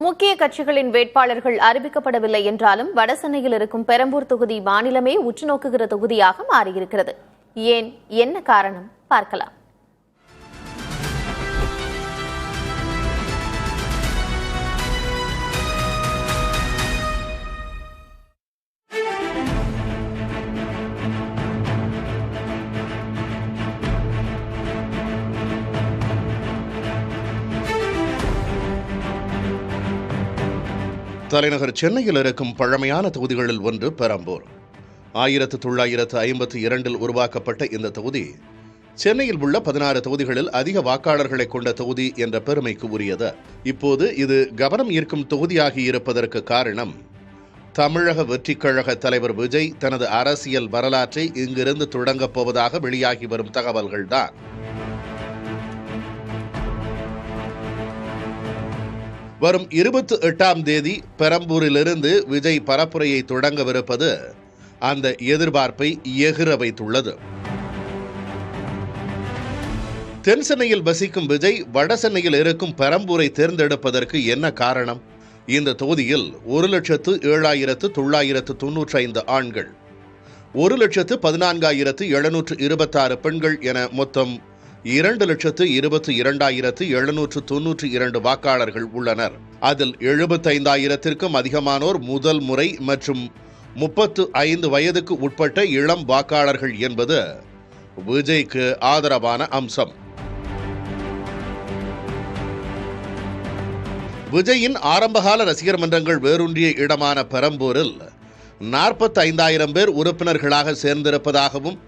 முக்கிய கட்சிகளின் வேட்பாளர்கள் அறிவிக்கப்படவில்லை என்றாலும் வடசென்னையில் இருக்கும் பெரம்பூர் தொகுதி மாநிலமே உற்றுநோக்குகிற தொகுதியாக மாறியிருக்கிறது. ஏன், என்ன காரணம் பார்க்கலாம். தலைநகர் சென்னையில் இருக்கும் பழமையான தொகுதிகளில் ஒன்று பெரம்பூர். 1952 உருவாக்கப்பட்ட இந்த தொகுதி சென்னையில் உள்ள 16 தொகுதிகளில் அதிக வாக்காளர்களை கொண்ட தொகுதி என்ற பெருமைக்கு உரியது. இப்போது இது கவனம் ஈர்க்கும் தொகுதியாகி இருப்பதற்கு காரணம், தமிழக வெற்றிக் கழக தலைவர் விஜய் தனது அரசியல் வரலாற்றை இங்கிருந்து தொடங்கப் போவதாக வெளியாகி வரும் தகவல்கள்தான். வரும் 28ஆம் தேதி பெரம்பூரிலிருந்து விஜய் பரப்புரையை தொடங்கவிருப்பது அந்த எதிர்பார்ப்பை எகிற வைத்துள்ளது. தென் சென்னையில் வசிக்கும் விஜய் வடசென்னையில் இருக்கும் பெரம்பூரை தேர்ந்தெடுப்பதற்கு என்ன காரணம்? இந்த தொகுதியில் 1,07,995 ஆண்கள், 1,14,726 பெண்கள் என மொத்தம் 2,22,792 வாக்காளர்கள் உள்ளனர். அதில் 75,000க்கும் அதிகமானோர் முதல் முறை மற்றும் 35 வயதுக்கு உட்பட்ட இளம் வாக்காளர்கள் என்பது விஜய்க்கு ஆதரவான அம்சம். விஜயின் ஆரம்பகால ரசிகர் மன்றங்கள் வேரூன்றிய இடமான பெரம்பூரில் 45,000 பேர் உறுப்பினர்களாக சேர்ந்திருப்பதாகவும்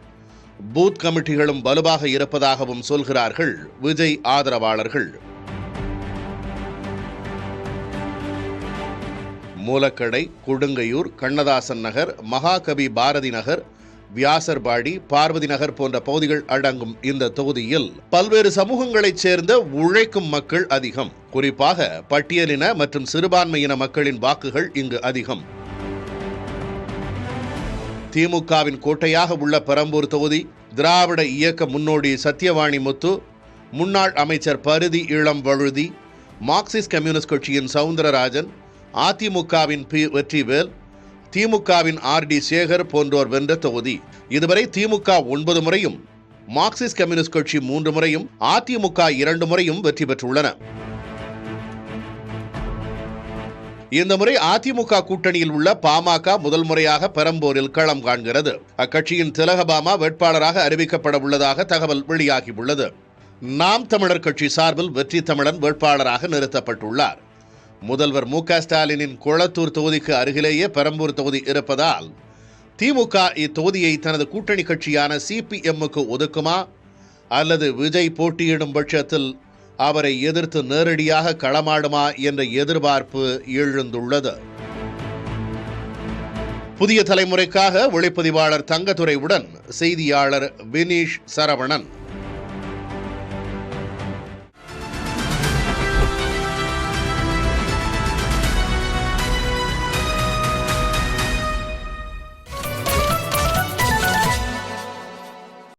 பூத் கமிட்டிகளும் வலுவாக இருப்பதாகவும் சொல்கிறார்கள் விஜய் ஆதரவாளர்கள். மூலக்கடை, கொடுங்கையூர், கண்ணதாசன் நகர், மகாகவி பாரதி நகர், வியாசர்பாடி, பார்வதி நகர் போன்ற பகுதிகள் அடங்கும் இந்த தொகுதியில் பல்வேறு சமூகங்களைச் சேர்ந்த உழைக்கும் மக்கள் அதிகம். குறிப்பாக பட்டியலின மற்றும் சிறுபான்மையின மக்களின் வாக்குகள் இங்கு அதிகம். திமுகவின் கோட்டையாக உள்ள பெரம்பூர் தொகுதி திராவிட இயக்க முன்னோடி சத்தியவாணி முத்து, முன்னாள் அமைச்சர் பரிதி இளம் வழுதி, மார்க்சிஸ்ட் கம்யூனிஸ்ட் கட்சியின் சவுந்தரராஜன், அதிமுகவின் பி வெற்றிவேல், திமுகவின் ஆர்.டி. சேகர் போன்றோர் வென்ற தொகுதி. இதுவரை திமுக 9 முறையும், மார்க்சிஸ்ட் கம்யூனிஸ்ட் கட்சி 3 முறையும், அதிமுக 2 முறையும் வெற்றி பெற்றுள்ளன. இந்த முறை அதிமுக கூட்டணியில் உள்ள பாமக முதல் முறையாக பெரம்பூரில் களம் காண்கிறது. அக்கட்சியின் திலகபாமா வேட்பாளராக அறிவிக்கப்பட உள்ளதாக தகவல் வெளியாகியுள்ளது. நாம் தமிழர் கட்சி சார்பில் வெற்றி தமிழன் வேட்பாளராக நிறுத்தப்பட்டுள்ளார். முதல்வர் மு.க. ஸ்டாலினின் கொளத்தூர் தொகுதிக்கு அருகிலேயே பெரம்பூர் தொகுதி இருப்பதால் திமுக இத்தொகுதியை தனது கூட்டணி கட்சியான சிபிஎம்முக்கு ஒதுக்குமா அல்லது விஜய் போட்டியிடும் பட்சத்தில் அவரை எதிர்த்து நேரடியாக களமாடுமா என்ற எதிர்பார்ப்பு எழுந்துள்ளது. புதிய தலைமுறைக்காக ஒளிப்பதிவாளர் தங்கத்துரையுடன் செய்தியாளர் வினீஷ் சரவணன்.